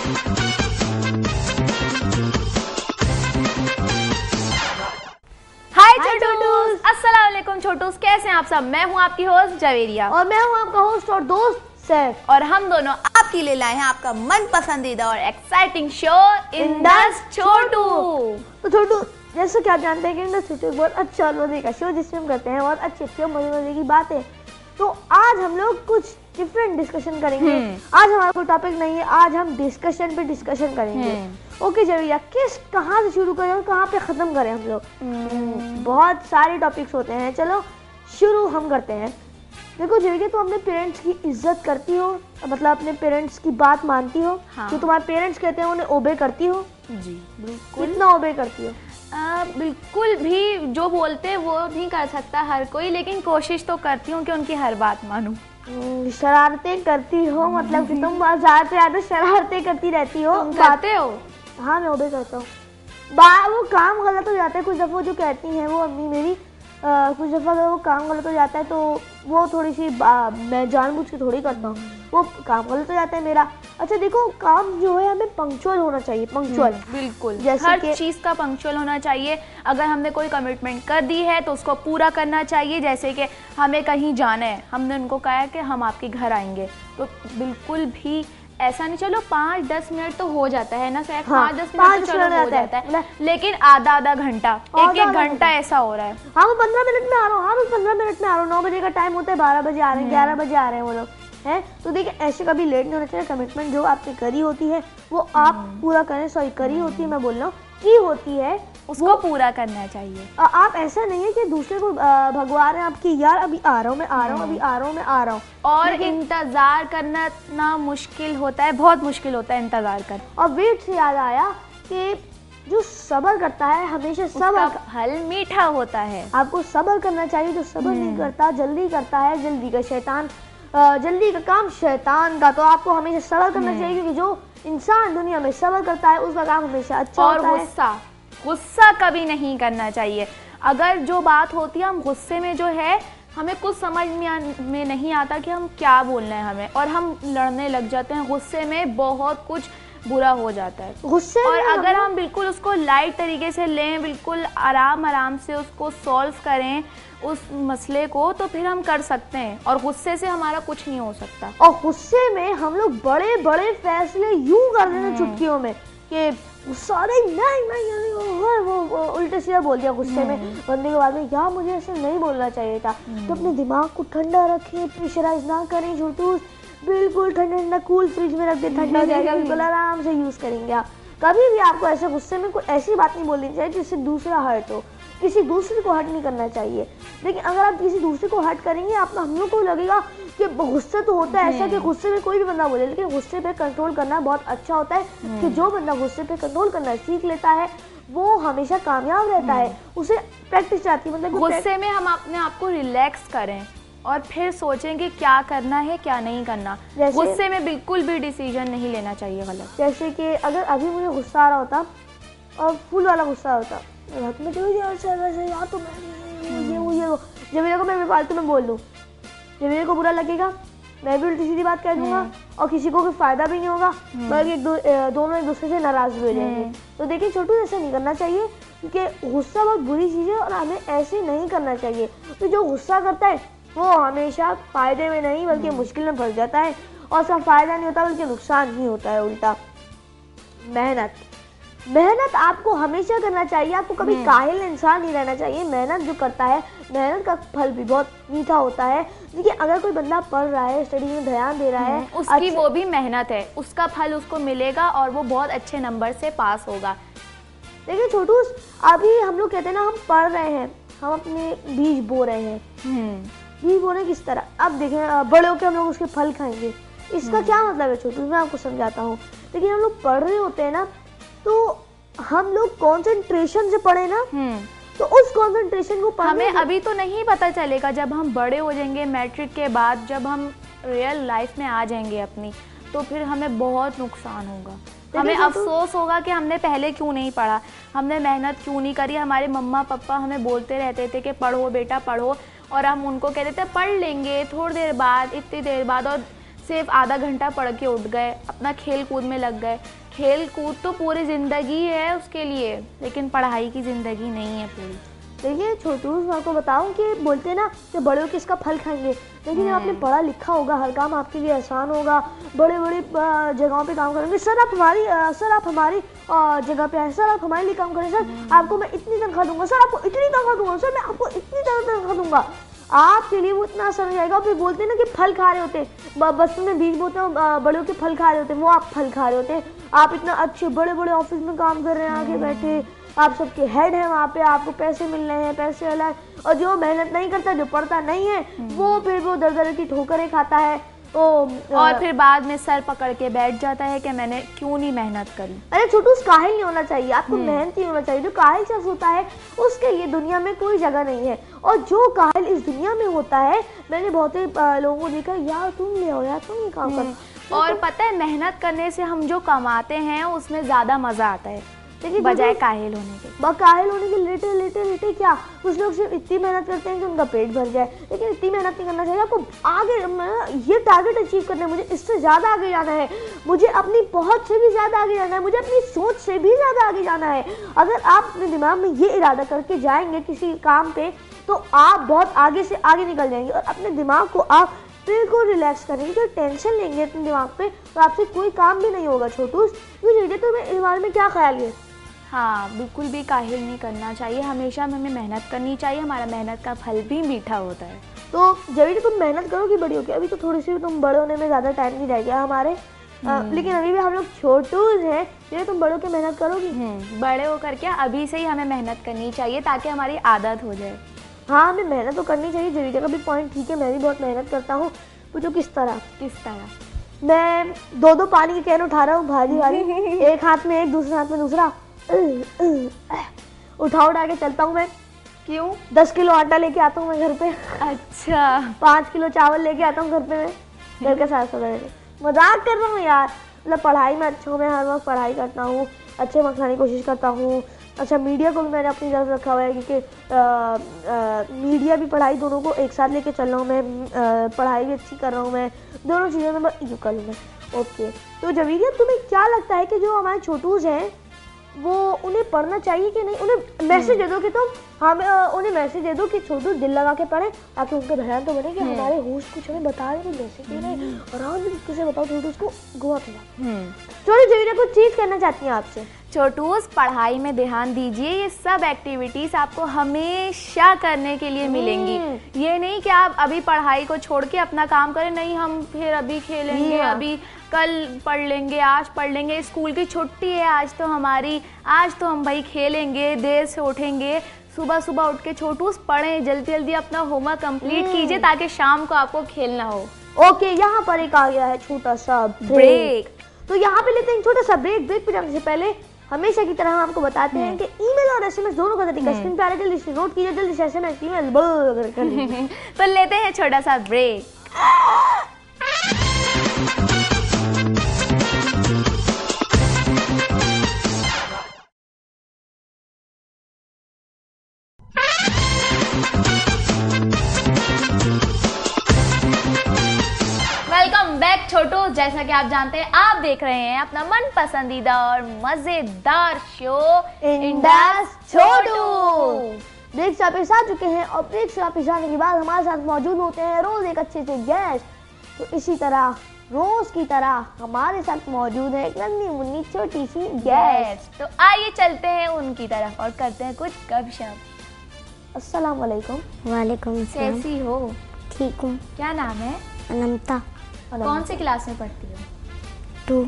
हाय छोटूस, अस्सलाम वालेकुम छोटूस, कैसे हैं आप सब। मैं हूं आपकी होस्ट जवेरिया और मैं हूं आपका होस्ट और दोस्त सैफ, और हम दोनों आपके लिए लाए हैं आपका मन पसंदीदा और एक्साइटिंग शो इंडस छोटू। तो छोटू, जैसे कि आप जानते हैं कि इंडस छोटू एक बहुत अच्छा और मजे का शो जिसमें हम करते हैं बहुत अच्छी मजे की बातें। तो आज हम लोग कुछ डिफरेंट डिस्कशन करेंगे। आज हमारा कोई टॉपिक नहीं है, आज हम डिस्कशन पे डिस्कशन करेंगे। ओके जवेरिया, कहाँ से शुरू करें और कहाँ पे खत्म करें हम लोग? बहुत सारे टॉपिक्स होते हैं, चलो शुरू हम करते हैं। देखो जवेरिया, तुम अपने पेरेंट्स की इज्जत करती हो, मतलब अपने पेरेंट्स की बात मानती हो? हाँ। जो तुम्हारे पेरेंट्स कहते हैं उन्हें ओबे करती हो? जी बिल्कुल। कितना ओबे करती हो? बिल्कुल भी जो बोलते हैं वो नहीं कर सकता हर कोई, लेकिन कोशिश तो करती हूँ कि उनकी हर बात मानूं। शरारतें करती हो, मतलब कि तुम ज्यादा शरारतें करती रहती हो। तुम करते हो? हाँ, मैं ओबे करता हूँ। वो काम गलत हो जाता है कुछ दफ़ा, जो कहती हैं वो अम्मी मेरी, कुछ दफ़ा अगर वो काम गलत हो जाता है तो वो थोड़ी सी मैं जानबूझ के थोड़ी करता हूँ, वो काम गलत हो जाता है मेरा। अच्छा देखो, काम जो है हमें पंक्चुअल होना चाहिए, पंक्चुअल। बिल्कुल, जैसे हर चीज़ का पंक्चुअल होना चाहिए। अगर हमने कोई कमिटमेंट कर दी है तो उसको पूरा करना चाहिए। जैसे कि हमें कहीं जाना है, हमने उनको कहा है कि हम आपके घर आएंगे, तो बिल्कुल भी ऐसा नहीं चलो 5-10 मिनट तो हो जाता है ना सैफ। हाँ, 5-10 मिनट तो चलो हो जाता है, लेकिन आधा घंटा, एक घंटा ऐसा हो रहा है। हाँ, मैं 15 मिनट में आ रहा हूँ, हाँ मैं 15 मिनट में आ रहा हूँ। 9 बजे का टाइम होता है, 12 बजे आ रहे हैं, 11 बजे आ रहे हैं वो लोग हैं। तो देखिए, ऐसे कभी लेट नहीं होना चाहिए। कमिटमेंट जो आपने करी होती है वो आप पूरा करें। सॉरी, करी होती है, मैं बोल रहा हूँ की होती है, उसको पूरा करना चाहिए। आप ऐसा नहीं है कि दूसरे को भगवा रहे हैं आपकी, यार अभी आ रहा हूँ, मैं आ रहा हूँ, अभी आ रहा हूँ, मैं आ रहा हूँ। और इंतजार करना इतना मुश्किल होता है, बहुत मुश्किल होता है इंतजार कर। और वेट से याद आया कि जो सब्र करता है हमेशा सब्र का फल मीठा होता है। आपको सब्र करना चाहिए। जो सब्र नहीं करता, जल्दी करता है, जल्दी का काम शैतान का। तो आपको हमेशा सब्र करना चाहिए, क्योंकि जो इंसान दुनिया में सब्र करता है उसका काम हमेशा अच्छा होता है। और गुस्सा कभी नहीं करना चाहिए। अगर जो बात होती है, हम गुस्से में जो है हमें कुछ समझ में नहीं आता कि हम क्या बोलना है हमें, और हम लड़ने लग जाते हैं गुस्से में, बहुत कुछ बुरा हो जाता है गुस्से और अगर हम बिल्कुल उसको लाइट तरीके से लें, बिल्कुल आराम से उसको सॉल्व करें उस मसले को, तो फिर हम कर सकते हैं। और गुस्से से हमारा कुछ नहीं हो सकता। और गुस्से में हम लोग बड़े बड़े फैसले यूं कर रहे हैं चुटकियों में कि गुस्सा नहीं, वो उल्टे सीधा बोल दिया गुस्से में बंदे के बाद में, यार मुझे ऐसे नहीं बोलना चाहिए था। तो अपने दिमाग को ठंडा रखें, प्रेशराइज ना करें छोटू, बिल्कुल ठंडा कूल फ्रिज में रख दे, ठंडा हो जाएगा, बिल्कुल आराम से यूज़ करेंगे आप। कभी भी आपको ऐसे गुस्से में कोई ऐसी बात नहीं बोलनी चाहिए जिससे दूसरा हर्ट हो। किसी दूसरे को हर्ट नहीं करना चाहिए। लेकिन अगर आप किसी दूसरे को हर्ट करेंगे, आप हम लोग को लगेगा कि गुस्से तो होता है ऐसा कि गुस्से में कोई भी बंदा बोले, लेकिन गुस्से पे कंट्रोल करना बहुत अच्छा होता है। कि जो बंदा गुस्से पे कंट्रोल करना सीख लेता है वो हमेशा कामयाब रहता है, उसे प्रैक्टिस आती है। मतलब गुस्से में हम अपने आप को रिलैक्स करें और फिर सोचेंगे क्या करना है क्या नहीं करना। गुस्से में बिल्कुल भी डिसीजन नहीं लेना चाहिए गलत। जैसे कि अगर अभी मुझे गुस्सा आ रहा होता और फुल वाला गुस्सा होता, मैं तो यार तो जब मेरे को मैं फालतू में बोल दूँ, जब मेरे को बुरा लगेगा, मैं भी उल्टी सीधी बात कह दूंगा और किसी को कोई फायदा भी नहीं होगा, बल्कि दोनों एक दूसरे से नाराज भी हो जाएंगे। तो देखिए छोटू, ऐसा नहीं करना चाहिए, क्योंकि गुस्सा बहुत बुरी चीज़ है और हमें ऐसे नहीं करना चाहिए। तो जो गुस्सा करता है वो हमेशा फायदे में नहीं बल्कि मुश्किल में फंस जाता है, और उसका फायदा नहीं होता बल्कि नुकसान ही होता है उल्टा। मेहनत आपको हमेशा करना चाहिए। आपको कभी काहिल इंसान नहीं रहना चाहिए। मेहनत जो करता है, मेहनत का फल भी बहुत मीठा होता है। देखिए, अगर कोई बंदा पढ़ रहा है, स्टडी में ध्यान दे रहा है, उसकी वो भी मेहनत है, उसका फल उसको मिलेगा और वो बहुत अच्छे नंबर से पास होगा। देखिए छोटू, अभी हम लोग कहते हैं ना, हम पढ़ रहे हैं, हम अपने बीज बो रहे हैं। बीज बोने किस तरह? अब देखें, बड़े होकर हम लोग उसके फल खाएंगे, इसका क्या मतलब है छोटू? मैं आपको समझाता हूँ। लेकिन हम लोग पढ़ रहे होते हैं ना, तो हम लोग कंसंट्रेशन से पढ़े ना, तो उस कंसंट्रेशन को हमें अभी तो नहीं पता चलेगा। जब हम बड़े हो जाएंगे, मैट्रिक के बाद जब हम रियल लाइफ में आ जाएंगे अपनी, तो फिर हमें बहुत नुकसान होगा। हमें अफसोस होगा कि हमने पहले क्यों नहीं पढ़ा, हमने मेहनत क्यों नहीं करी। हमारे मम्मा पापा हमें बोलते रहते थे कि पढ़ो बेटा पढ़ो, और हम उनको कहते थे पढ़ लेंगे थोड़ी देर बाद, इतनी देर बाद, और सिर्फ आधा घंटा पढ़ के उठ गए, अपना खेल कूद में लग गए। खेल कूद तो पूरी ज़िंदगी है उसके लिए, लेकिन पढ़ाई की ज़िंदगी नहीं है पूरी। देखिए छोटू, मैं आपको बताऊं कि बोलते हैं ना कि बड़े होकर इसका फल खाएंगे, लेकिन जब आपने पढ़ा लिखा होगा, हर काम आपके लिए आसान होगा, बड़े बड़े जगहों पे काम करेंगे। सर आप हमारी जगह पे आए, सर आप हमारे लिए काम करें, सर आपको मैं इतनी तनख्वाह दूंगा, सर आपको इतनी तनख्वाह दूंगा, सर मैं आपको इतनी तनख्वाह दूंगा। आपके लिए वो इतना आसान हो जाएगा। फिर बोलते हैं ना कि फल खा रहे होते हैं, बचपन में बीज बोते हैं, बड़े होकर फल खा रहे होते हैं, वो आप फल खा रहे होते हैं। आप इतना अच्छे बड़े बड़े ऑफिस में काम कर रहे हैं, आगे बैठे, आप सबके हेड हैं वहाँ पे, आपको पैसे मिल रहे हैं, पैसे अलग। और जो मेहनत नहीं करता, जो पढ़ता नहीं है, वो फिर वो दर दर की ठोकरें खाता है। और फिर बाद में सर पकड़ के बैठ जाता है कि मैंने क्यों नहीं मेहनत करी। अरे छोटू, काहिल नहीं होना चाहिए, आपको मेहनती होना चाहिए। जो काहिल शख्स होता है उसके लिए दुनिया में कोई जगह नहीं है। और जो काहिल इस दुनिया में होता है, मैंने बहुत ही लोगों को देखा, यार तुम ले आओ, यार तुम ये काम करो। और पता है, मेहनत करने से हम जो कमाते हैं उसमें ज़्यादा मज़ा आता है, बजाय काहिल होने के। काहिल होने के लेटे क्या, कुछ लोग सिर्फ इतनी मेहनत करते हैं कि उनका पेट भर जाए, लेकिन इतनी मेहनत नहीं करना चाहिए। आपको आगे ये टारगेट अचीव करना है, मुझे इससे ज़्यादा आगे जाना है, मुझे अपनी पहुंच से भी ज़्यादा आगे जाना है, मुझे अपनी सोच से भी ज़्यादा आगे जाना है। अगर आप अपने दिमाग में ये इरादा करके जाएंगे किसी काम पे, तो आप बहुत आगे से आगे निकल जाएंगे। और अपने दिमाग को आप बिल्कुल रिलैक्स करेंगे, तो टेंशन लेंगे अपने दिमाग पे तो आपसे कोई काम भी नहीं होगा। छोटू, तो मैं इस बारे में क्या ख्याल है? हाँ, बिल्कुल भी काहिल नहीं करना चाहिए, हमेशा हमें मेहनत करनी चाहिए, हमारा मेहनत का फल भी मीठा होता है। तो जब भी तुम मेहनत करोगी बड़ी होगी, अभी तो थोड़ी सी तुम बड़े होने में ज़्यादा टाइम नहीं रह गया हमारे, लेकिन अभी भी हम लोग छोटूज हैं, ये तुम बड़े होकर मेहनत करोगी। बड़े होकर क्या, अभी से ही हमें मेहनत करनी चाहिए ताकि हमारी आदत हो जाए। हाँ, हमें मेहनत तो करनी चाहिए। जवीजा का भी पॉइंट ठीक है, मैं भी बहुत मेहनत करता हूँ। पूछो किस तरह? मैं 2-2 पानी के कैन उठा रहा हूँ भारी भारी, एक हाथ में एक, दूसरे हाथ में दूसरा, उठा के चलता हूँ मैं। क्यों? 10 किलो आटा लेके आता हूँ मैं घर पे। अच्छा। 5 किलो चावल लेके आता हूँ घर पे मैं, घर के साथ साथ। मजाक कर रहा हूँ यार, मतलब पढ़ाई में अच्छा हूँ मैं, हर वक्त पढ़ाई करता हूँ, अच्छे मार्क्स लाने की कोशिश करता हूँ। अच्छा, मीडिया को भी मैंने अपनी तरफ रखा हुआ है, क्योंकि मीडिया भी पढ़ाई दोनों को एक साथ लेके चल रहा हूँ मैं। पढ़ाई भी अच्छी कर रहा हूँ मैं, दोनों चीज़ें में मैं कर लूँ मैं। ओके, तो जवीरिया, तुम्हें क्या लगता है कि जो हमारे छोटूज हैं वो उन्हें पढ़ना चाहिए कि नहीं? उन्हें मैसेज दे दो कि तुम उन्हें मैसेज दे दो कि छोटू दिल लगा के पढ़े, ताकि उनके ध्यान तो बने कि हमारे होस्ट कुछ हमें बता रहे हैं, मैसेज दे रहे हैं, आराम से किसे बताओ छोटू उसको गोवा खिला। चलो जवीरिया, कुछ चीज़ करना चाहती हैं आपसे। छोटूस, पढ़ाई में ध्यान दीजिए, ये सब एक्टिविटीज़ आपको हमेशा करने के लिए मिलेंगी। ये नहीं कि आप अभी पढ़ाई को छोड़ के अपना काम करें, नहीं हम फिर अभी खेलेंगे, अभी कल पढ़ लेंगे, आज पढ़ लेंगे, स्कूल की छुट्टी है आज तो हमारी, आज तो हम भाई खेलेंगे, देर से उठेंगे। सुबह सुबह उठ के छोटूस पढ़ें, जल्दी जल्दी अपना होमवर्क कंप्लीट कीजिए ताकि शाम को आपको खेलना हो। ओके, यहाँ पर एक आ गया है छोटा सा ब्रेक, तो यहाँ पे लेते हैं छोटा सा ब्रेक। ब्रेक पे जाने से पहले हमेशा की तरह हम आपको बताते हैं कि ईमेल और एसएमएस दोनों का तरीका स्क्रीन पे आ रहा है, जल्दी से नोट कीजिए, जल्दी से एसएमएस ईमेल कर लीजिए। तो लेते हैं छोटा सा ब्रेक। वेलकम बैक छोटू, जैसा कि आप जानते हैं, आप देख रहे हैं अपना मन पसंदीदा और मजेदार शो इंडस छोटू। ब्रेक से वापस आ चुके हैं, और ब्रेक से वापस आने के बाद हमारे साथ मौजूद होते हैं रोज एक अच्छे से गेस्ट। तो इसी तरह रोज की तरह हमारे साथ मौजूद है एक नन्ही मुन्नी छोटी सी गेस्ट। तो आइए चलते हैं उनकी तरफ और करते हैं कुछ गपशप। अस्सलाम वालेकुम। वालेकुम सलाम। कैसी हो? ठीक हूँ। क्या नाम है? अनंता। कौन सी क्लास में पढ़ती हो?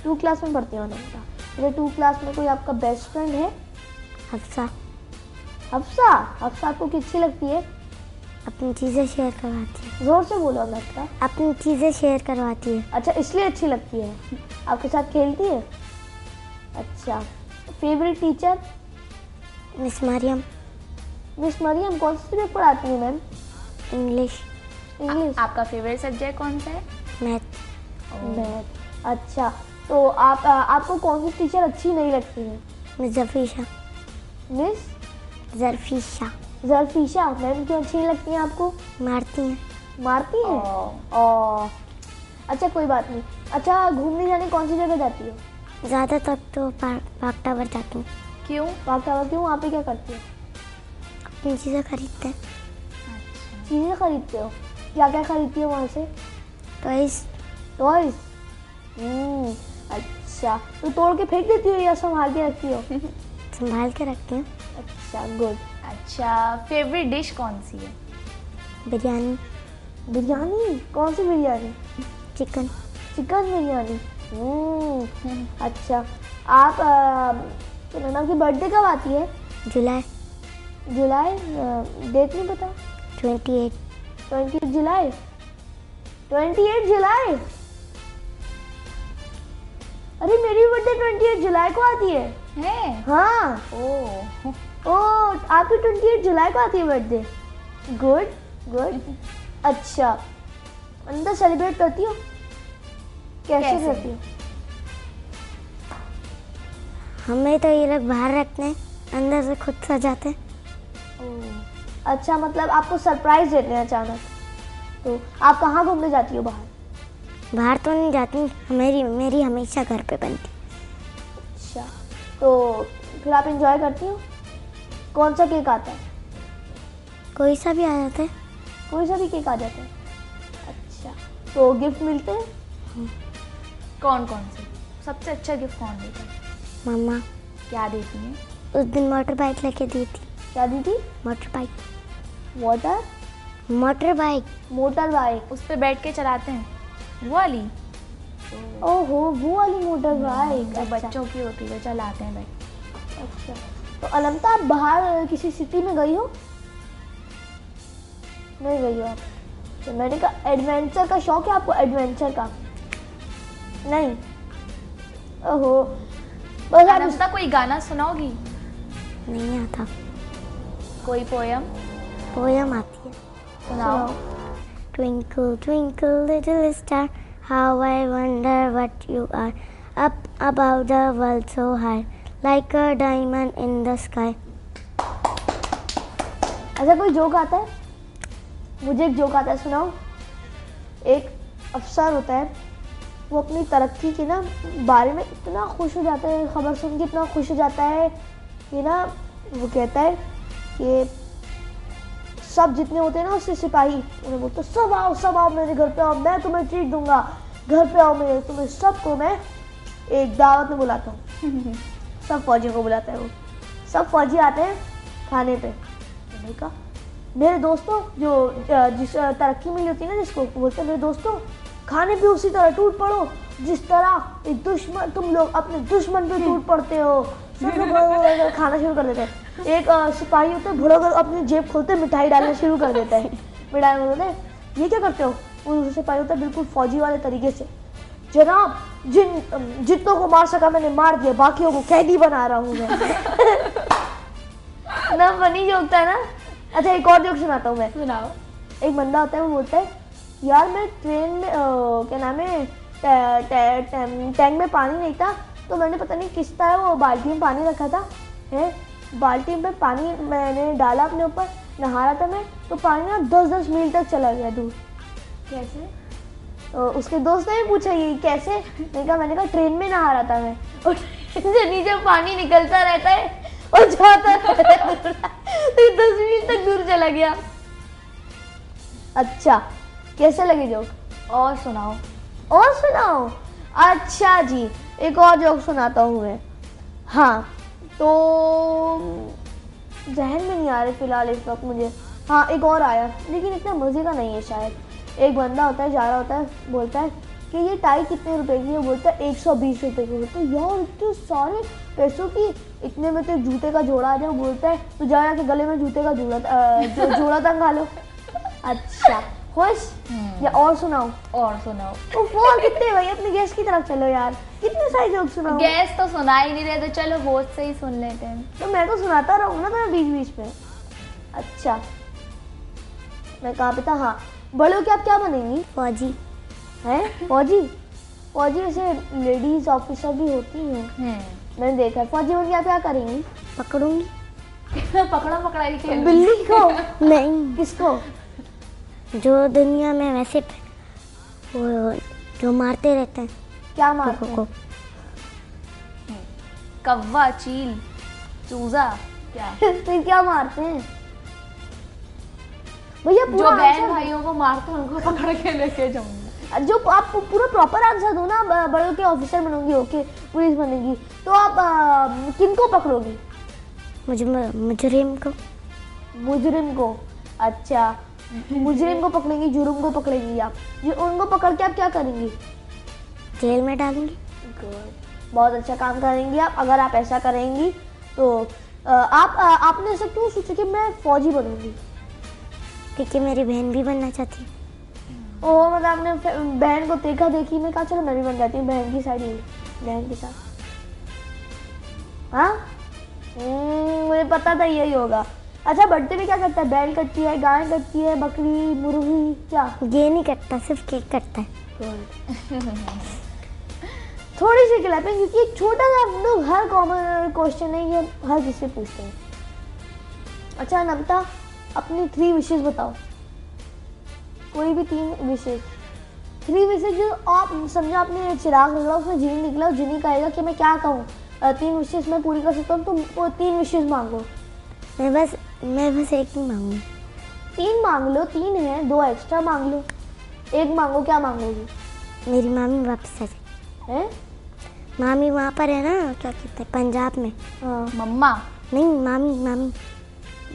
2 क्लास में पढ़ती हो अनंता। मेरे 2 क्लास में कोई आपका बेस्ट फ्रेंड है? हफ्सा। हफ्सा? हफ्सा आपको किसकी लगती है? अपनी चीज़ें शेयर करवाती है। जोर से बोलो अनंता। अपनी चीज़ें शेयर करवाती है। अच्छा, इसलिए अच्छी लगती है। आपके साथ खेलती है? अच्छा, favourite teacher? Miss Maryam. Miss Maryam कौन सा सब्जेक्ट पढ़ाती है मैम? इंग्लिश। इंग्लिश। आपका फेवरेट सब्जेक्ट कौन सा है? मैथ। मैथ। अच्छा, तो आपको कौन सी टीचर अच्छी नहीं लगती है? मिस जरफीशा। मिस जरफीशा। जरफीशा मैम क्यों अच्छी नहीं लगती हैं आपको? मारती हैं। मारती हैं? अच्छा कोई बात नहीं। अच्छा घूमने जाने कौन सी जगह जाती हो? ज़्यादातर तो पार्क टावर जाती हूँ। क्यों? पार्क टावर क्यों? वहाँ पे क्या करती हो? अपनी चीज़ें खरीदते हैं। चीज़ें खरीदते हो? क्या क्या खरीदती हो वहाँ से? टॉयज़। टॉयज। अच्छा, तो तोड़ के फेंक देती हो या संभाल के रखती हो? संभाल के रखती हूँ। अच्छा गुड। अच्छा, फेवरेट डिश कौन सी है? बिरयानी। बिरयानी? कौन सी बिरयानी? चिकन। चिकन बिरयानी। अच्छा, आप क्या नाम की बर्थडे कब आती है? जुलाई। जुलाई? डेट नहीं पता। 28। 20 जुलाई। 28 जुलाई। अरे मेरी बर्थडे 28 जुलाई को आती है। हाँ। आपकी 28 जुलाई को आती है बर्थडे। Good good. अच्छा, अंदर सेलिब्रेट करती हो? कैसे करती हो? हमें तो ये लोग बाहर रखते हैं, अंदर से खुद सजाते हैं। अच्छा, मतलब आपको सरप्राइज देते हैं अचानक। तो आप कहाँ घूमने जाती हो बाहर? बाहर तो नहीं जाती, मेरी हमेशा घर पे बनती। अच्छा, तो फिर आप एंजॉय करती हो? कौन सा केक आता है? कोई सा भी आ जाता है। कोई सा भी केक आ जाता है। अच्छा, तो गिफ्ट मिलते हैं? कौन कौन से? सबसे अच्छा गिफ्ट कौन देता है? मम्मा क्या देती है? उस दिन मोटर बाइक लेके दी थी। क्या दी थी? Motor bike. Motor bike. Motor bike. उस पे बैठ के चलाते हैं, वो वाली ओहो, वो वाली मोटर बाइक। जो अच्छा। बच्चों की होती है, चलाते हैं बैठ। अच्छा, तो अनंता आप बाहर किसी सिटी में गई हो? नहीं गई हो आप? तो मैंने कहा एडवेंचर का शौक है आपको? एडवेंचर का नहीं? ओहो, बस आप अनंता कोई गाना सुनाओगी? नहीं आता। कोई पोयम पोयम आती है। सुनाओ। Twinkle, twinkle, little star, how I wonder what you are. Up above the world so high, like a diamond in the sky. अच्छा, कोई जोक आता है? मुझे एक जोक आता है, सुनाओ। एक अफसर होता है, वो अपनी तरक्की के ना बारे में इतना खुश हो जाता है, खबर सुन के इतना खुश हो जाता है कि ना वो कहता है कि सब जितने होते हैं ना उससे सिपाही, उन्हें बोलते सब आओ मेरे घर पे आओ, मैं तुम्हें ट्रीट दूंगा, घर पे आओ मेरे, तुम्हें सबको मैं एक दावत में बुलाता हूँ। सब फौजियों को बुलाता है वो। सब फौजी आते हैं खाने पे। मैंने कहा मेरे दोस्तों, जो जिस तरक्की मिली होती है ना जिसको, बोलते हैं मेरे दोस्तों खाने पे उसी तरह टूट पड़ो जिस तरह एक दुश्मन, तुम लोग अपने दुश्मन पे टूट पड़ते हो। सब लोग खाना शुरू कर देते हैं। एक सिपाही होता है, भुड़ोकर अपनी जेब खोलते मिठाई डालना शुरू कर देता है। मिठाई बोलते हैं ये क्या करते हो? वो सिपाही होता है बिल्कुल फौजी वाले तरीके से, जनाब जितनों को मार सका मैंने मार दिया, बाकियों को कैदी बना रहा हूँ मैं। ना फनी जोक था ना। अच्छा, एक और जोक सुनाता हूँ मैं। सुनाओ। एक बंदा होता है, वो बोलता है यार मैं ट्रेन में क्या नाम है टैंक में पानी नहीं था, तो मैंने पता नहीं किस तरह वो बाल्टी में पानी रखा था है, बाल्टी में पानी मैंने डाला अपने ऊपर, नहा रहा था मैं, तो पानी ना 10-10 मील तक चला गया दूर। कैसे? तो उसके दोस्त ने भी पूछा ये कैसे? मैंने कहा ट्रेन में नहा रहा था मैं, और ट्रेन से नीचे पानी निकलता रहता है और जाता रहता है, तो 10 मील तक दूर चला गया। अच्छा, कैसे लगे जोक? और सुनाओ। और सुनाओ? अच्छा जी, एक और जोक सुनाता हूँ मैं। हाँ, तो जहन में नहीं आ रहे फिलहाल इस वक्त मुझे। हाँ, एक और आया, लेकिन इतना मज़े का नहीं है शायद। एक बंदा होता है, जा रहा होता है, बोलता है कि ये टाई कितने रुपए की है? बोलता है 120 रुपए की। बोलता है यार इतने सारे पैसों की, इतने में तो जूते का जोड़ा आ जाए। बोलता है तो जाके गले में जूते का जोड़ा टंगा लो। अच्छा, खुश? या और सुनाओ? और सुनाओ। और कितने भाई, अपने गेस्ट की तरफ चलो यार, कितने सारे जोक सुनाओ। गैस तो सुना ही नहीं रहे, तो चलो होस्ट से ही सुन लेते हैं। तो मैं तो सुनाता रहूँ ना तुम्हें बीच बीच में। अच्छा, मैं कहाँ पे था? हाँ, बड़े हो के आप क्या बनेंगी? फौजी। हैं? फौजी? फौजी वैसे लेडीज ऑफिसर भी होती हैं, मैंने देखा है। फौजी बन के आप क्या करेंगी? पकड़ूंगी। पकड़ा पकड़ाई खेल। बिल्ली को? नहीं, किसको? जो दुनिया में वैसे वो जो मारते रहते हैं क्या मारते को। हैं? कौवा, चील, चूजा, क्या? फिर क्या मारते हैं भैया? जो पूरा बहन आंसर भाइयों को मारते हैं उनको पकड़ के लेके जाऊंगी। जो आप पूरा प्रॉपर आंसर दो ना, बड़ों के ऑफिसर बनोगी, ओके पुलिस बनेगी, तो आप किनको पकड़ोगी? मुजरिम को। मुजरिम को, अच्छा मुजरिम को पकड़ेंगी, जुर्म को पकड़ेंगी आप। उनको पकड़ के आप क्या करेंगी? जेल में डालेंगे। गुड, बहुत अच्छा काम करेंगी आप। अगर आप ऐसा करेंगी तो आपने ऐसा क्यों सोचा कि मैं फौजी बनूंगी? क्योंकि मेरी बहन भी बनना चाहती है। ओ मतलब आपने बहन को देखा देखी में कहा चलो मैं भी बन जाती हूँ बहन की साइड, बहन के साथ। हाँ मुझे पता था यही होगा। अच्छा बर्थडे में क्या करता है? बैल कटती है, गाय कटती है, बकरी, मुर्गी, क्या? ये नहीं कटता, सिर्फ केक कटता है। थोड़ी सी क्लैपिंग, क्योंकि एक छोटा सा हम लोग हर कॉमन क्वेश्चन है ये हर किसी से पूछते हैं। अच्छा नमता, अपनी 3 विशेष बताओ, कोई भी 3 विशेष। 3 विशेष जो आप समझो, आपने चिराग निकला उसमें जीनी निकला, जीनी कहेगा कि मैं क्या कहूँ, 3 विशेष मैं पूरी कर सकता हूँ, तुम वो 3 विशेष मांगो। मैं बस एक ही मांगूंगी। 3 मांग लो, 3 है, 2 एक्स्ट्रा मांग लो। 1 मांगो, क्या मांगोगी? मेरी मामी वापस आ जाए। हैं? मामी वहाँ पर है ना, क्या कहते हैं, पंजाब में। हाँ मम्मा। नहीं, मामी मामी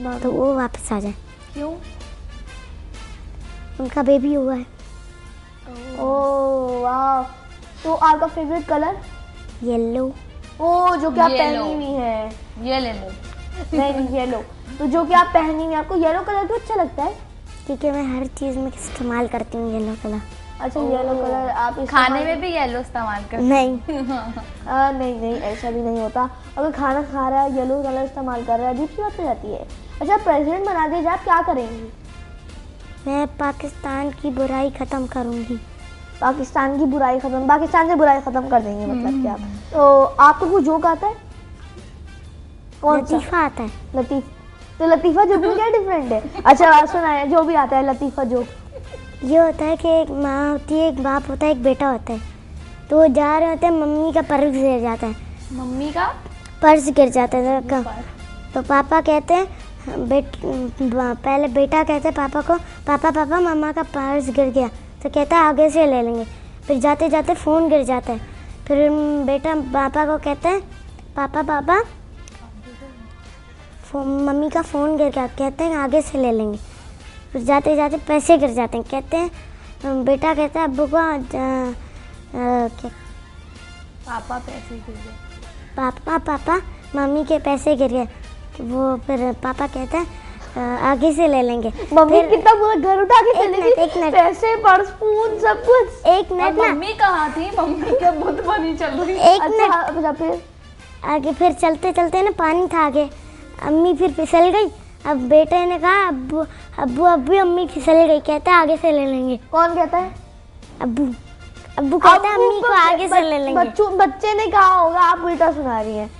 मांगो। तो वो वापस आ जाए। क्यों? उनका बेबी हुआ है। ओह वाह। तो आपका फेवरेट कलर? येलो। ओ जो कि आप Yellow। पहनी हुई है। ये ले लो। नहीं येलो, तो जो कि आप पहनी हुई, आपको येलो कलर क्यों अच्छा लगता है? क्योंकि मैं हर चीज़ में इस्तेमाल करती हूँ येलो कलर। अच्छा येलो कलर आप खाने में भी येलो इस्तेमाल कर। नहीं, नहीं नहीं ऐसा भी नहीं होता। अगर खाना खा रहा है येलो कलर इस्तेमाल कर रहा है, अजीब सी बात हो जाती है। अच्छा प्रेसिडेंट बना दिया जाए, आप क्या करेंगी? मैं पाकिस्तान की बुराई ख़त्म करूँगी। पाकिस्तान की बुराई खत्म, पाकिस्तान से बुराई खत्म कर देंगे मतलब क्या? तो आपको कुछ जोक आता है? कौन सा? लतीफ़ा आता है। लतीफ, तो लतीफ़ा जोक में क्या डिफरेंट है? अच्छा बात सुनाए, जो भी आता है लतीफ़ा जोक। ये होता है कि एक माँ होती है, एक बाप होता है, एक बेटा होता है। तो वो जा रहे होते हैं, मम्मी का पर्स गिर जाता है। मम्मी का पर्स गिर जाता है तो पापा कहते हैं पहले बेटा कहते हैं पापा को, पापा पापा मम्मा का पर्स गिर गया। तो कहता है आगे से ले लेंगे। फिर जाते जाते फ़ोन गिर जाता है। फिर बेटा पापा को कहता है पापा पापा मम्मी का फ़ोन गिर गया। कहते हैं आगे से ले लेंगे। फिर जाते जाते पैसे गिर जाते हैं। कहते हैं बेटा कहता है अब्बू को क्या, पापा पैसे गिर गए। पापा पापा मम्मी के पैसे गिर गए। वो फिर पापा कहते हैं आगे से ले लेंगे। मम्मी कितना पूरा घर उठा के चलेगी, एक मिनट। पैसे पर्स फोन सब कुछ। एक मिनट ना, मम्मी कहाँ थी? मम्मी क्या बुत बनी चल रही? एक मिनट। अच्छा फिर आगे फिर चलते चलते ना पानी था आगे, अम्मी फिर फिसल गई। अब बेटे ने कहा अब्बू अब्बू अब्बू अम्मी फिसल गई। कहते हैं आगे से ले लेंगे। कौन कहता है? अब्बू अब्बू कहते हैं अम्मी को आगे से ले लेंगे। बच्चे ने कहा होगा, आप उल्टा सुना रही हैं।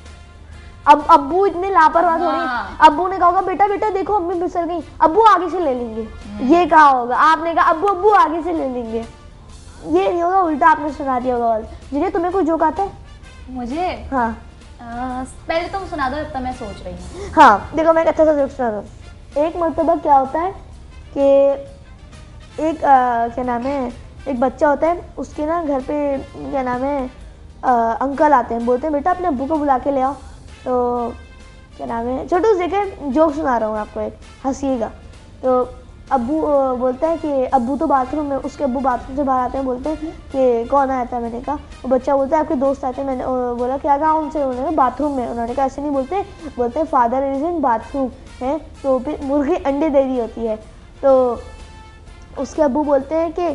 अब अब्बू इतने लापरवाह थोड़ी। हाँ। अब्बू ने कहा होगा बेटा बेटा देखो अम्मी फिसल गई, अब्बू आगे से ले लेंगे, ये कहा होगा। आपने कहा अब्बू अब्बू आगे से ले लेंगे, ये नहीं होगा, उल्टा आपने सुना दिया होगा। जिन्हें तुम्हें कोई जोक आता है? मुझे हाँ पहले तुम सुना दो, जब तक मैं सोच रही हूँ। हाँ देखो मैं एक अच्छा सा जोक सुना दूँ। एक मर्तबा क्या होता है कि एक क्या नाम है, एक बच्चा होता है, उसके ना घर पे क्या नाम है अंकल आते हैं, बोलते हैं बेटा अपने अब्बू को बुला के ले आओ। तो क्या नाम है, छोटू देखे जोक सुना रहा हूँ आपको, एक हंसीएगा। तो अब्बू बोलता है कि अब्बू तो बाथरूम में, उसके अब्बू बाथरूम से बाहर आते हैं, बोलते हैं कि कौन आया था? मैंने कहा, वो बच्चा बोलता है आपके दोस्त आते हैं। मैंने बोला क्या कहा उनसे? उन्होंने कहा बाथरूम में। उन्होंने कहा ऐसे नहीं बोलते, बोलते हैं फादर इज इन बाथरूम है। तो फिर मुर्गी अंडे दे रही होती है। तो उसके अब्बू बोलते हैं कि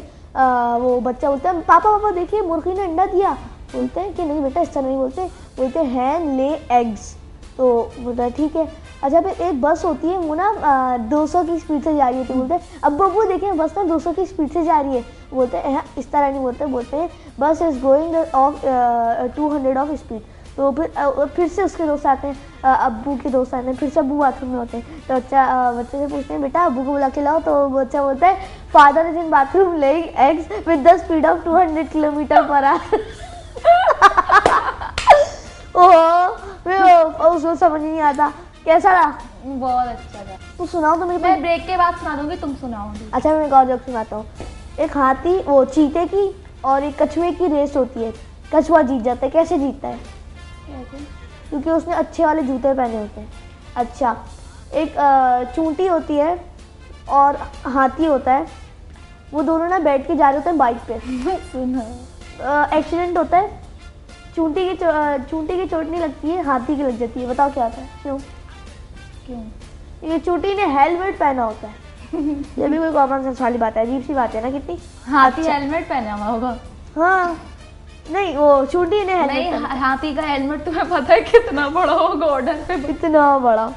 वो बच्चा बोलता है पापा पापा देखिए मुर्गी ने अंडा दिया। बोलते हैं कि नहीं बेटा इस तरह नहीं बोलते, बोलते हैन ले एग्स। तो बोलता है ठीक है। अच्छा फिर एक बस होती है, वो ना 200 की स्पीड से जा रही होती है। बोलते हैं अब्बू अब्बू देखिए बस ना 200 की स्पीड से जा रही है। बोलते हैं इस तरह नहीं बोलते, बोलते हैं बस is going of 200 of speed. तो फिर से उसके दोस्त आते हैं, अब्बू के दोस्त आते हैं, फिर से अब्बू बाथरूम में होते हैं। तो बच्चे से पूछते हैं बेटा अब्बू को बुला के लाओ, तो बच्चा बोलता है father is in bathroom laying eggs with the speed of 200 kilometre per hour. उसको समझ नहीं आता। कैसा रहा? बहुत अच्छा था। तू सुनाओ तो मुझे। मैं ब्रेक के बाद सुना दूंगी, तुम सुनाओ। अच्छा मैं एक और जोक सुनाता हूँ। एक हाथी, वो चीते की और एक कछुए की रेस होती है। कछुआ जीत जाता है। कैसे जीतता है? क्योंकि उसने अच्छे वाले जूते पहने होते हैं। अच्छा, एक चूंटी होती है और हाथी होता है, वो दोनों ना बैठ के जा रहे होते हैं बाइक पे। एक्सीडेंट होता है, चूंटी की चोट नहीं लगती है, हाथी की लग जाती है। बताओ क्या होता है? क्यों? ये चूंटी ने हेलमेट पहना होता है। ये भी कोई कॉमन सेंस वाली बात है, अजीब सी बात है ना कितनी। हाथी हेलमेट पहना हुआ होगा। हाँ नहीं, वो चूंटी ने नहीं, हाथी का हेलमेट तुम्हें पता है कितना बड़ा होगा गोल्डन पे? इतना बड़ा।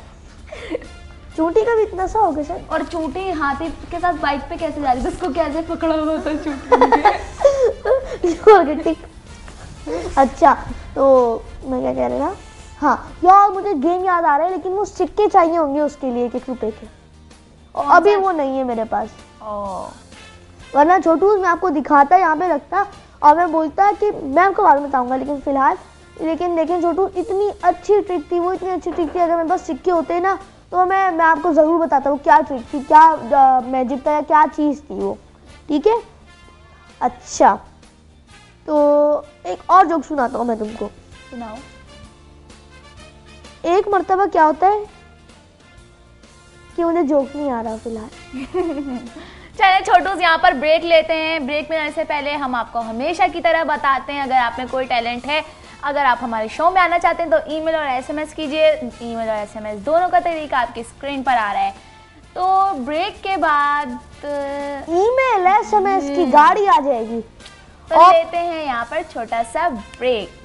चूंटी का भी इतना सा होगा सर। और चूंटी हाथी के साथ बाइक पे कैसे जा रही थी? उसको कैसे पकड़ा हुआ था चूंटी? ठीक। अच्छा तो मैं क्या कह रही था? हाँ यार मुझे गेम याद आ रहा है, लेकिन वो सिक्के चाहिए होंगे उसके लिए 1 रुपए के, और अभी वो नहीं है मेरे पास। वरना छोटू मैं आपको दिखाता, यहाँ पे रखता और मैं बोलता कि मैं आपको बाद में बताऊंगा, लेकिन फिलहाल लेकिन छोटू इतनी अच्छी ट्रिक थी, वो इतनी अच्छी ट्रिक थी। अगर मेरे पास सिक्के होते ना तो मैं आपको ज़रूर बताता हूँ क्या ट्रिक थी, क्या मैजिक था या क्या चीज़ थी वो। ठीक है? अच्छा तो एक और जोक सुनाता हूँ मैं तुमको। सुनाओ। एक मर्तबा क्या होता है कि मुझे जोक नहीं आ रहा फिलहाल। चलिए छोटू यहाँ पर ब्रेक लेते हैं। ब्रेक में जाने से पहले हम आपको हमेशा की तरह बताते हैं, अगर आप में कोई टैलेंट है, अगर आप हमारे शो में आना चाहते हैं तो ईमेल और एसएमएस कीजिए। ईमेल और एसएमएस दोनों का तरीका आपकी स्क्रीन पर आ रहा है। तो ब्रेक के बाद ईमेल एसएमएस की गाड़ी आ जाएगी। तो लेते हैं यहाँ पर छोटा सा ब्रेक।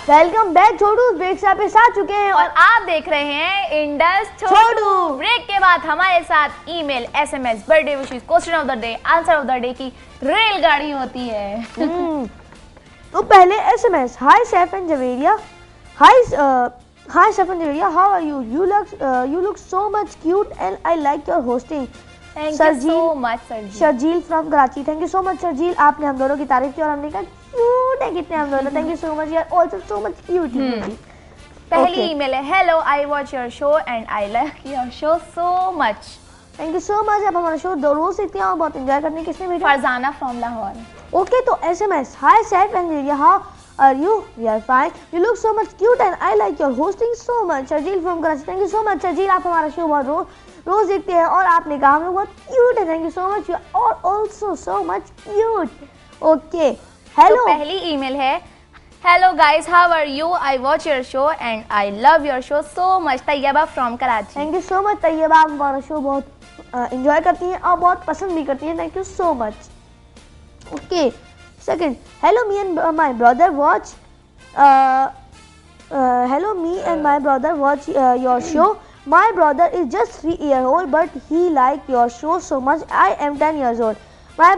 वेलकम बैक छोटू। ब्रेक से आप आ चुके हैं और आप देख रहे हैं इंडस छोटू। ब्रेक के बाद हमारे साथ email, SMS, birthday wishes, question of the day, answer of the day की रेलगाड़ी होती है। तो पहले SMS. Hi Saif and Javeria. Hi Saif and Javeria, how are you? You look so much cute and I like your hosting. Thank you so much Sharjeel. Sharjeel from Karachi. Thank you so much Sharjeel, आपने हम दोनों की तारीफ की और हमने कहा क्यूट है कितने हम दोनों। Thank you so much, you are also so much cute. पहली ईमेल है, hello I watch your show and I like your show so much. Thank you so much, आप हमारा शो रोज देखते हैं और बहुत एंजॉय करने। किसने भेजा? फरजाना फ्रॉम लाहौर। ओके तो SMS. Hi Saif and Javeria, how are you? We are fine. You look so much cute and I like your hosting so much. Sharjeel from Karachi. Thank you so much Sharjeel, आप हमारा शो बहुत रोज देखते हैं और आपने कहा हम लोग बहुत क्यूट है। Thank you so much, you are also so much cute. Okay hello. पहली ईमेल है, hello guys how are you? I watch your show and I love your show so much. Tayyaba from Karachi. Thank you so much Tayyaba, आप हमारा show बहुत enjoy करती हैं और बहुत पसंद भी करती हैं। Thank you so much. Okay second, hello me and my brother watch your show. My brother is just 3 years old, but he likes your show so much. I am 10 years old. My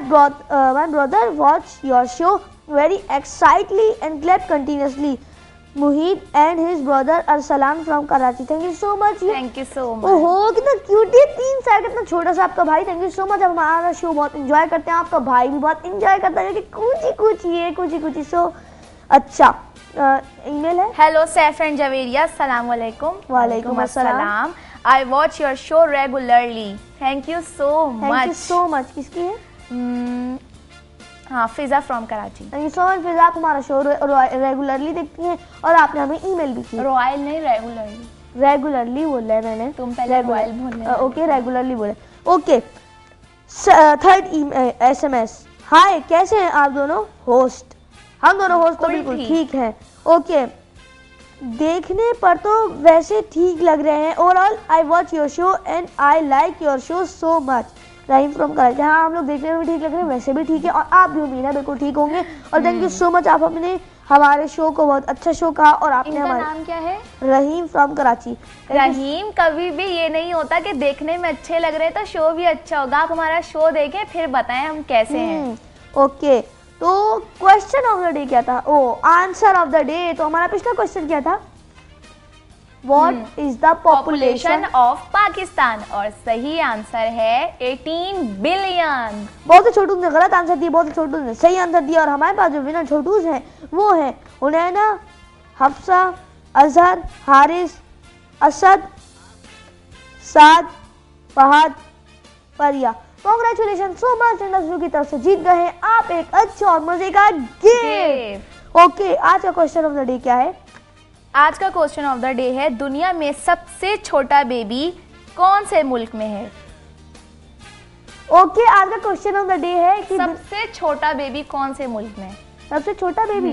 brother watch your show very excitedly and clap continuously. Muhid and his brother Arsalan from Karachi. Thank you so much. Thank you so much. ओहो कितना cute है, 3 साल कितना छोटा सा आपका भाई. Thank you so much. हमारा शो बहुत एंजॉय करते हैं, आपका भाई भी बहुत एंजॉय करता है कि कुची कुची. सो अच्छा ईमेल है, हेलो सैफ एंड जवेरिया, अस्सलाम वालेकुम. वालेकुम अस्सलाम. I watch your show regularly. Thank you so much. Thank you so much. किसकी है? हाँ, Fiza from Karachi. Thank you so much. Fiza, आप हमारा शो रेगुलरली देखती हैं और आपने हमें ईमेल भी की. रॉयल नहीं, रेगुलरली. रेगुलरली बोला है मैंने, तुम पहले रॉयल बोलने. ओके रेगुलरली बोले. Okay third SMS. हाय, कैसे हैं आप दोनों होस्ट? हम दोनों होस्ट तो बिल्कुल ठीक हैं. ओके, देखने पर तो वैसे ठीक लग रहे हैं. Overall I watch your show and I like your show so much. Rhyme from Karachi. हाँ, हम लोग देखने में भी ठीक लग रहे हैं, वैसे भी ठीक है और आप भी उम्मीद है बिल्कुल ठीक होंगे. और थैंक यू सो मच, आप हमारे शो को बहुत अच्छा शो कहा और आपने इनका हमारे नाम क्या है? रहीम फ्रॉम कराची। रहीम, कभी भी ये नहीं होता कि देखने में अच्छे लग रहे तो शो भी अच्छा होगा। आप हमारा शो देखें फिर बताएं हम कैसे हैं। ओके, तो क्वेश्चन ऑफ द डे क्या था? ओ, आंसर ऑफ द डे। तो हमारा पिछला क्वेश्चन क्या था? What is the population of Pakistan? और सही आंसर है 18 बिलियन। बहुत से छोटू ने गलत आंसर दिया, बहुत से छोटू ने सही आंसर दिया। और हमारे पास जो विनर छोटूज हैं वो हैं उनैना, हफ्सा, अजहर, हारिस, असद, साद, फहद, परिया। कॉन्ग्रेचुलेशन सो मच, इंडस्ट्री की तरफ से जीत गए हैं आप एक अच्छे और मजे का गिफ्ट। ओके, आज का क्वेश्चन ऑफ द डे क्या है? आज का क्वेश्चन ऑफ द डे है, दुनिया में सबसे छोटा बेबी कौन से मुल्क में है? ओके, आज का क्वेश्चन ऑफ द डे है कि सबसे छोटा बेबी कौन से मुल्क में? सबसे छोटा बेबी।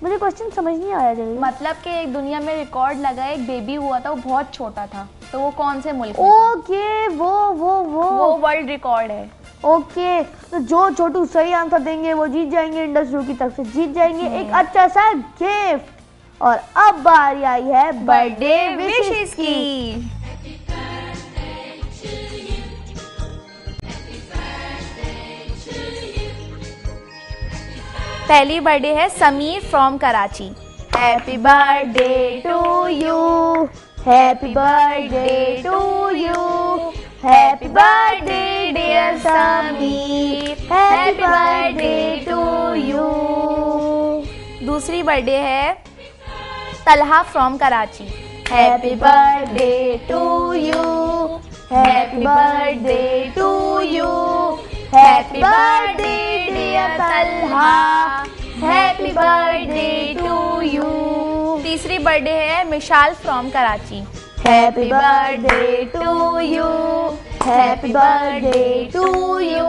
मुझे क्वेश्चन समझ नहीं आया जल्दी। मतलब कि एक दुनिया में रिकॉर्ड लगा, एक बेबी हुआ था, वो बहुत छोटा था, तो वो कौन से मुल्क में था? ओके, वो वर्ल्ड रिकॉर्ड है। ओके, तो जो छोटू सही आंसर देंगे वो जीत जाएंगे, इंडस्ट्री की तरफ से जीत जाएंगे एक अच्छा सा गिफ्ट। और अब बारी आई है बर्थडे विशेस की। पहली बर्थडे है Sameer from Karachi. Happy birthday to you, happy birthday to you, happy birthday dear Sameer, happy birthday to you. दूसरी बर्थडे है Talha from Karachi. Happy birthday to you, happy birthday to you, happy birthday dear Talha, happy birthday to you. तीसरी birthday है Mishal from Karachi. Happy birthday to you, happy birthday to you,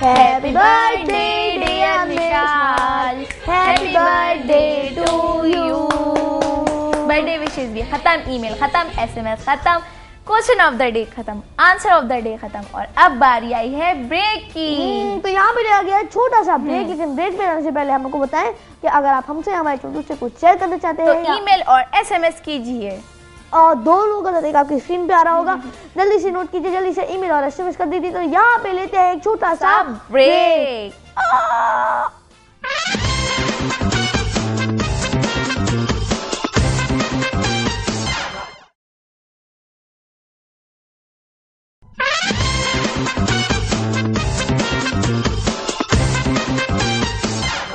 happy birthday dear Mishal, happy birthday to you. Birthday wishes भी खत्म, email खत्म, SMS खत्म, question of the day खत्म, answer of the day खत्म। और अब बारी आई है ब्रेक की। तो यहाँ पे आ गया छोटा सा ब्रेक, लेकिन ब्रेक में जाने से पहले हमको बताएं कि अगर आप हमसे हमारे छोटू से कुछ शेयर करना चाहते हैं तो ईमेल और SMS कीजिए। और दो लोगों का तरीका आपकी स्क्रीन पे आ रहा होगा, जल्दी से नोट कीजिए, जल्दी से ईमेल और SMS कर दीजिए। तो यहाँ पे लेते हैं एक छोटा सा ब्रेक।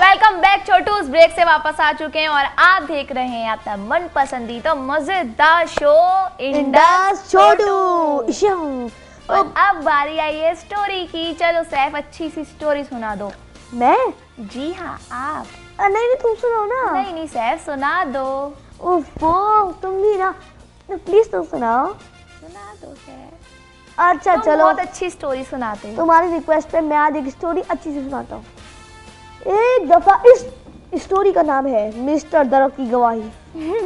वेलकम बैक छोटूस, ब्रेक से वापस आ चुके हैं और आप देख रहे हैं आपका मन पसंदीदा मजेदार शो इंडस छोटू। और अब बारी आई है स्टोरी की। चलो सैफ, अच्छी सी स्टोरी सुना दो। मैं? जी हाँ, आप। नहीं तुम सुनाओ ना। नहीं सैफ, सुना दो। ओफो, तुम भी ना, प्लीज तुम सुनाओ। सुना दो सैफ। अच्छा तुम चलो, बहुत अच्छी स्टोरी सुनाते हो। तुम्हारी रिक्वेस्ट पे मैं आज एक स्टोरी अच्छी से सुनाता हूँ। एक दफा, इस स्टोरी का नाम है मिस्टर दरख्त की गवाही।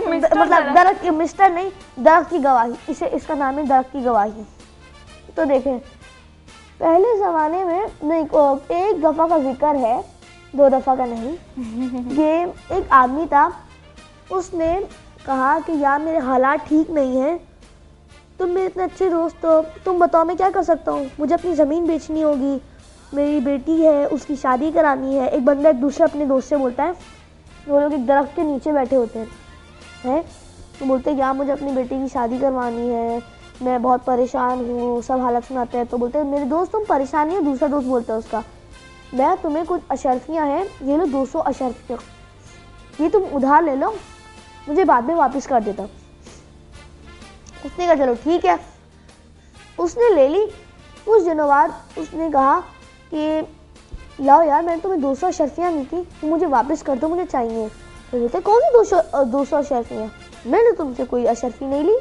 मतलब दरख्त, मिस्टर नहीं, दरख्त की गवाही। इसका नाम है दरख्त की गवाही। तो देखें, पहले ज़माने में नहीं, एक दफ़ा का जिक्र है, दो दफ़ा का नहीं। ये एक आदमी था, उसने कहा कि यार मेरे हालात ठीक नहीं हैं, तुम मेरे इतने अच्छे दोस्त हो, तुम बताओ मैं क्या कर सकता हूँ। मुझे अपनी ज़मीन बेचनी होगी, मेरी बेटी है उसकी शादी करानी है। एक बंदा एक दूसरे अपने दोस्त से बोलता है, वो लोग एक दरख्त के नीचे बैठे होते हैं, तो बोलते हैं यार मुझे अपनी बेटी की शादी करवानी है, मैं बहुत परेशान हूँ, सब हालत सुनाते हैं। तो बोलते हैं मेरे दोस्त तुम परेशान नहीं हो। दूसरा दोस्त बोलता है उसका, मैं तुम्हें कुछ अशर्फियाँ हैं, ये लो 200 अशर्फियाँ, ये तुम उधार ले लो, मुझे बाद में वापस कर देता। उसने कहा चलो ठीक है, उसने ले ली। कुछ दिनों बाद उसने कहा कि लाओ यार मैंने तुम्हें 200 अशर्फियाँ दी थी, तुम मुझे वापस कर दो, मुझे चाहिए। तो बोलते कौन सी 200 अशर्फियाँ, मैंने तुमसे कोई अशर्फी नहीं ली।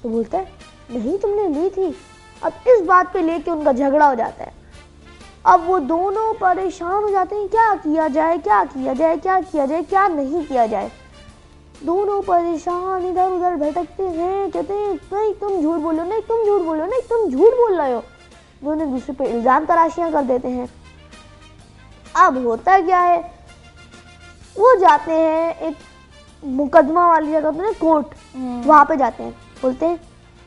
तो बोलता है नहीं तुमने ली थी। अब इस बात पे लेके उनका झगड़ा हो जाता है। अब वो दोनों परेशान हो जाते हैं, क्या किया जाए, क्या किया जाए, क्या किया जाए, क्या नहीं किया जाए। दोनों परेशान इधर उधर भटकते हैं, कहते हैं नहीं तुम झूठ बोलो, नहीं तुम झूठ बोलो, नहीं तुम झूठ बोल रहे हो। दोनों दूसरे पे इल्ज़ाम तराशियाँ कर देते हैं। अब होता क्या है, वो जाते हैं एक मुकदमा वाली जगह पे, कोर्ट, वहाँ पे जाते हैं, बोलते हैं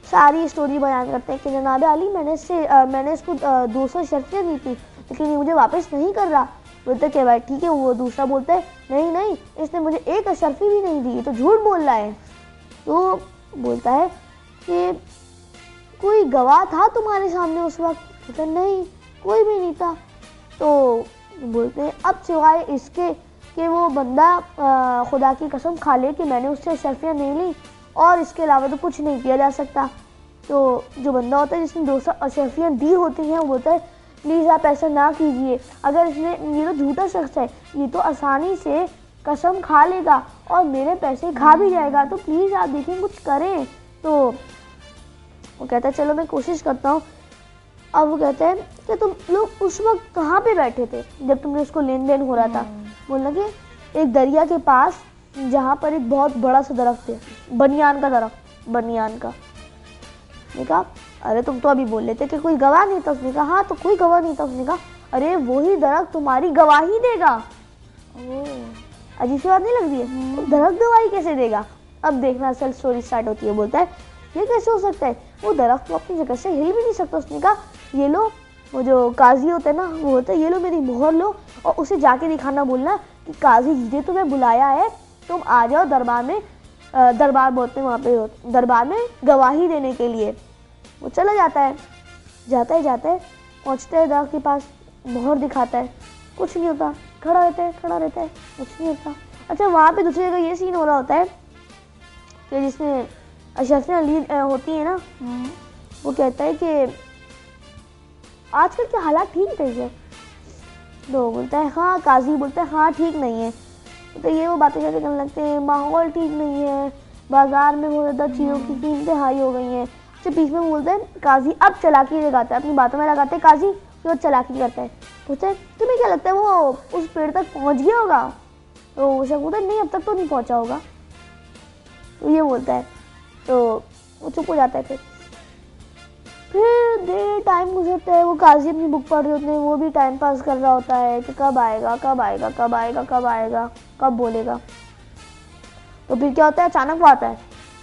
सारी स्टोरी बयान करते हैं कि जनाब आली मैंने इसको 200 शर्फियाँ दी थी लेकिन ये मुझे वापस नहीं कर रहा। बोलते कि भाई ठीक है। वो दूसरा बोलता है नहीं इसने मुझे एक अशरफी भी नहीं दी, ये तो झूठ बोल रहा है। तो बोलता है कि कोई गवाह था तुम्हारे सामने उस वक्त? बोलता नहीं, कोई भी नहीं था। तो बोलते हैं अब सिवाय इसके कि वो बंदा खुदा की कसम खा ले कि मैंने उससे अशरफियाँ नहीं ली और इसके अलावा तो कुछ नहीं किया जा सकता। तो जो बंदा होता है जिसने 200 अशरफियाँ दी होती हैं वो बोलता है प्लीज़ आप ऐसा ना कीजिए, अगर इसने, ये तो झूठा शख्स है, ये तो आसानी से कसम खा लेगा और मेरे पैसे खा भी जाएगा, तो प्लीज़ आप देखिए कुछ करें। तो वो कहता है चलो मैं कोशिश करता हूँ। अब वो कहता है कि तुम लोग उस वक्त कहाँ पे बैठे थे जब तुमने उसको लेन देन हो रहा था? बोलना कि एक दरिया के पास जहाँ पर एक बहुत बड़ा सा दरख्त है, बनियान का दरख्त, बनियान का। उसने कहा अरे तुम तो अभी बोल लेते कि कोई गवाह नहीं था। उसने कहा हाँ तो कोई गवाह नहीं था। उसने कहा अरे वही दरख्त तुम्हारी गवाही देगा। अजीब सी बात नहीं लग रही है? तो दरख्त गवाही कैसे देगा? अब देखना असल स्टोरी स्टार्ट होती है। बोलता है ये कैसे हो सकता है, वो दरख्त तो अपनी जगह से हिल भी नहीं सकता। उसने कहा ये लो, वो जो काजी होता है ना, वो होता है ये लो मेरी मोहर लो और उसे जाके दिखाना, बोलना कि काजी जी ने तुम्हें बुलाया है, तुम आ जाओ दरबार में, दरबार बोलते हैं वहाँ पे, दरबार में गवाही देने के लिए। वो चला जाता है, जाता है पहुँचता है दरख्त के पास, मोहर दिखाता है, कुछ नहीं होता, खड़ा रहता है, कुछ नहीं होता। अच्छा वहाँ पे दूसरी जगह ये सीन हो रहा होता है कि जिसमें अशरफियाँ लीड होती है ना, वो कहता है कि आजकल के हालात ठीक नहीं है। तो बोलता है हाँ, काजी बोलता है हाँ ठीक नहीं है। तो ये वो बातें करने लगते हैं, माहौल ठीक नहीं है, बाजार में बहुत ज़्यादा चीज़ों की कीमतें हाई हो गई हैं। तो बीच में बोलता है काजी अब चालाकी लगाता है, अपनी बातों में लगाते हैं काजी, फिर चालाकी करता है। पूछता है तुम्हें क्या लगता है वो उस पेड़ तक पहुँच गया होगा? तो वो शख्स बोलता है नहीं अब तक तो नहीं पहुँचा होगा। तो ये बोलता है, तो वो चुप हो जाता है। फिर देर टाइम गुजरता है, वो काजी अपनी बुक पढ़ रहे होते हैं, वो भी टाइम पास कर रहा होता है कि कब आएगा, कब बोलेगा। तो फिर क्या होता है, अचानक वो आता है,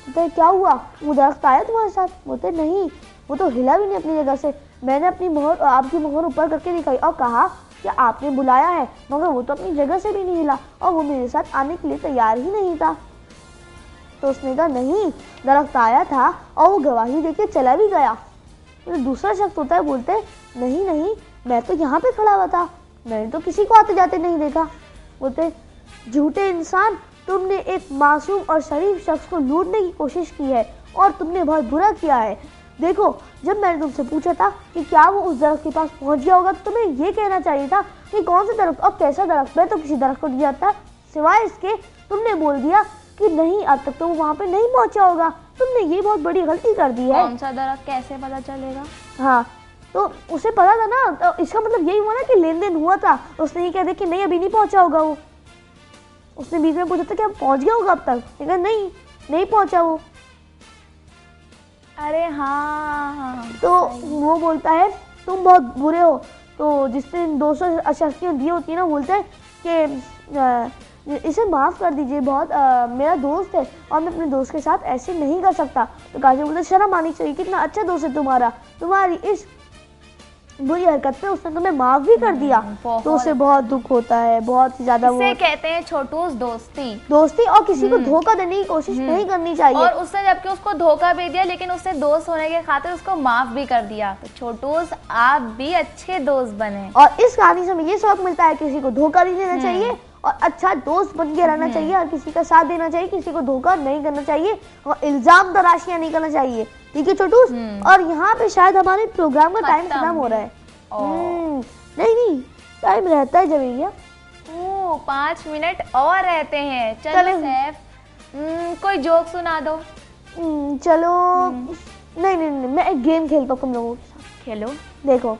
कहता है क्या हुआ, वो दरख्त आया तुम्हारे साथ? बोलते नहीं, वो तो हिला भी नहीं अपनी जगह से। मैंने अपनी मोहर, आपकी मोहर ऊपर करके दिखाई और कहा कि आपने बुलाया है, मगर वो तो अपनी जगह से भी नहीं हिला और वो मेरे साथ आने के लिए तैयार ही नहीं था। तो उसने कहा नहीं, दरख्त आया था और वो गवाही देके चला भी गया। तो दूसरा शख्स होता है, बोलते हैं नहीं मैं तो यहाँ पे खड़ा हुआ था, मैंने तो किसी को आते जाते नहीं देखा। बोलते झूठे इंसान, तुमने एक मासूम और शरीफ शख्स को लूटने की कोशिश की है और तुमने बहुत बुरा किया है। देखो जब मैंने तुमसे पूछा था कि क्या वो उस दरख्त के पास पहुँच गया होगा, तो तुम्हें ये कहना चाहिए था कि कौन सा दरख्त और कैसा दरख्त। मैं तो किसी दरख्त को नहीं जाता, सिवाय इसके तुमने बोल दिया कि नहीं अब तक तो वो वहाँ पे नहीं पहुँचा होगा। तुमने ये बहुत बड़ी गलती कर दी है। कौन सा दरख्त कैसे पता चलेगा? हाँ तो उसे पता था ना, तो इसका मतलब यही हुआ ना कि लेन देन हुआ था। उसने ये कह दिया कि नहीं अभी नहीं पहुँचा होगा वो। उसने बीच में पूछा था कि अब पहुँच गया होगा अब तक, लेकिन नहीं पहुँचा वो। अरे हाँ। तो वो बोलता है तुम बहुत बुरे हो। तो जिसने 200 अशरफियाँ दी होती है ना, बोलता है कि इसे माफ़ कर दीजिए, बहुत मेरा दोस्त है और मैं अपने दोस्त के साथ ऐसे नहीं कर सकता। तो काजी बोलता शर्म आनी चाहिए, कितना अच्छा दोस्त है तुम्हारा, तुम्हारी इस बुरी हरकत पे उसने तुम्हें माफ़ भी कर दिया। तो उसे बहुत दुख होता है, बहुत ही ज़्यादा। वो कहते हैं छोटूस दोस्ती और किसी को धोखा देने की कोशिश नहीं करनी चाहिए। और उसने जबकि उसको धोखा भी दिया, लेकिन उसने दोस्त होने के खातिर उसको माफ़ भी कर दिया। तो छोटूस आप भी अच्छे दोस्त बने। और इस कहानी से हमें ये सबक मिलता है, किसी को धोखा नहीं देना चाहिए और अच्छा दोस्त बन के रहना चाहिए और किसी का साथ देना चाहिए, किसी को धोखा नहीं करना चाहिए और इल्जाम तराशियां नहीं करना चाहिए। ठीक है छोटूस? और यहाँ पे शायद हमारे प्रोग्राम का टाइम खत्म हो रहा है। नहीं टाइम रहता है जब भैया। 5 मिनट और रहते हैं। चलो सैफ, कोई जोक सुना दो। चलो नहीं मैं एक गेम खेलता हूँ तुम लोगों के साथ। खेलो। देखो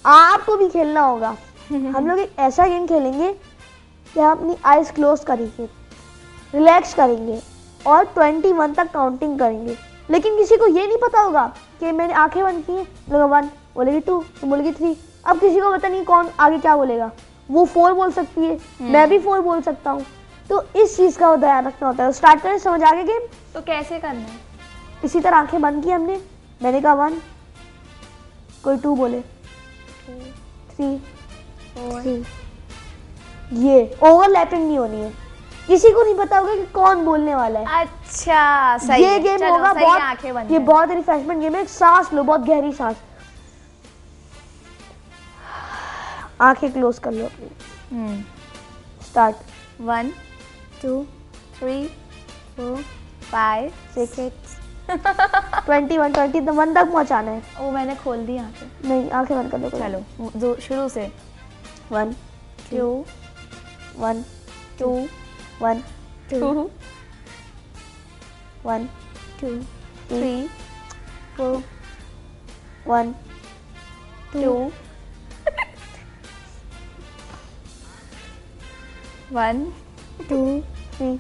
आपको भी खेलना होगा। हम लोग एक ऐसा गेम खेलेंगे कि हम अपनी आइज क्लोज करेंगे, रिलैक्स करेंगे और 21 तक काउंटिंग करेंगे। लेकिन किसी को ये नहीं पता होगा कि मैंने आंखें बंद की हैं, 1 बोलेगी 2, तुम बोलेगी 3। अब किसी को पता नहीं कौन आगे क्या बोलेगा। वो 4 बोल सकती है, मैं भी 4 बोल सकता हूँ। तो इस चीज़ का ध्यान रखना होता है। स्टार्ट करें, समझ आ गया गेम? तो कैसे करना है? इसी तरह आंखें बंद की हमने, मैंने कहा 1, कोई 2 बोले, 3, 3 ये ओवरलैपिंग नहीं होनी है, किसी को नहीं पता होगा कि कौन बोलने वाला है। अच्छा सही ये है। गेम चलो, होगा सही है, बहुत, आंखें बंद ये करें। बहुत रिफ्रेशमेंट गेम है। सांस लो, बहुत गहरी सांस, आंखें क्लोज कर लो अपनी। स्टार्ट। 1 2 3 4 5 6 21 21 तक पहुंचाना है। ओ मैंने खोल दी आंखें। नहीं, आंखें बंद कर लो। चलो शुरू से 1 2 1 2 1 2 1 2 3 4 1 2 1 2 3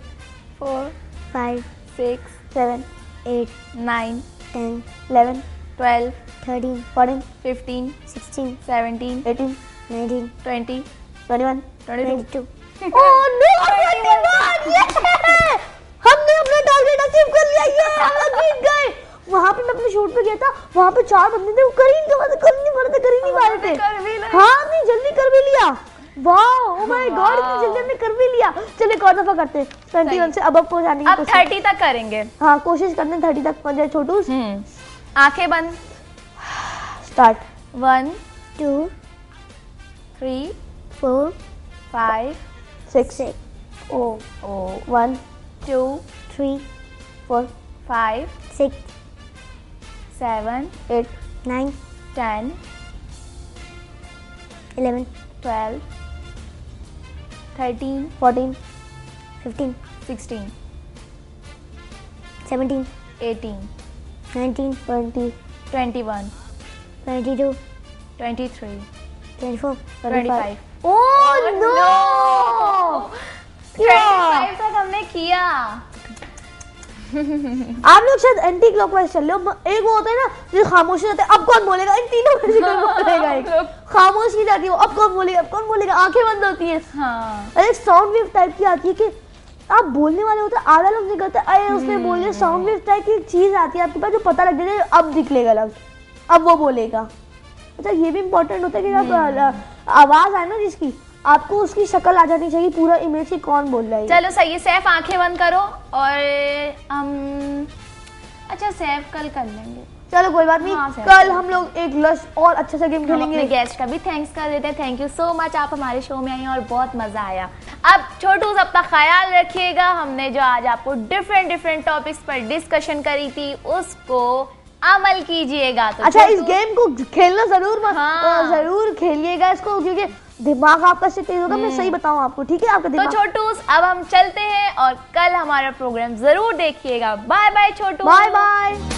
4 5 6 7 8 9 10 11 12 13 14 15 16 17 18 19 20 21 22 22 ओह नो, 21! ये हमने अपना टारगेट अचीव कर लिया, ये हम लोग जीत गए। वहाँ पे मैं अपने शूट पे गया था, वहाँ पे 4 बंदे थे, वो कर ही नहीं पा रहे थे। कर भी ले। हाँ, नहीं जल्दी कर भी लिया। वाह, ओ माय गॉड, इतनी जल्दी हमने कर भी लिया। चलिए एक और दफा करते हैं, 21 से अब पहुंचाने की अब कोशिश। 30 तक करेंगे। हाँ, कोशिश करते हैं 30 तक पहुंच जाए। छोटू आंखें बंद। स्टार्ट। 1 2 3 4 5 6 6 1 2 3 4 5 6 7 8 9 10 11 12 13 14 15 16 17 18 19 20 21 22 23 24 25 ओह नो, 25 तक हमने किया। आप लोग शायद एंटी क्लॉकवाइज चल रहे हो। एक वो होता है ना जो खामोशी रहता है, अब कौन बोलेगा, इन तीनों में से कोई बोलेगा। एक खामोशी जाती है, वो अब कौन बोलेगा, अब कौन बोलेगा, आंखें बंद होती हैं। हाँ और एक साउंड वेव टाइप की आती है कि आप बोलने वाले होते हैं, आधा लफ्ज निकलता है, अरे उसने बोल दिया। साउंड वेव टाइप की एक चीज आती है आपके पास जो पता लग जाता है अब निकलेगा लफ्ज, अब वो बोलेगा। अच्छा, ये भी इम्पोर्टेंट होता है कि जब आवाज आए ना जिसकी, आपको उसकी शक्ल आ जानी चाहिए, पूरा इमेज की कौन बोल रहा है। चलो सही है, सैफ आंखें बंद करो और हम अच्छा सैफ कल कर लेंगे। चलो कोई बात नहीं, हाँ, सर। कल हम लोग एक लश और अच्छे से गेम हम खेलेंगे। अपने गेस्ट का भी थैंक्स कर देते हैं। थैंक यू सो मच, आप हमारे शो में आई और बहुत मजा आया। अब छोटू अपना ख्याल रखिएगा। हमने जो आज आपको डिफरेंट टॉपिक्स पर डिस्कशन करी थी उसको अमल कीजिएगा। तो अच्छा, इस गेम को खेलना जरूर हाँ। जरूर खेलिएगा इसको, क्योंकि दिमाग आपका इससे तेज होगा। मैं सही बताऊं आपको, ठीक है? आपका तो दिमाग। छोटूस अब हम चलते हैं और कल हमारा प्रोग्राम जरूर देखिएगा। बाय बाय छोटू। Bye bye.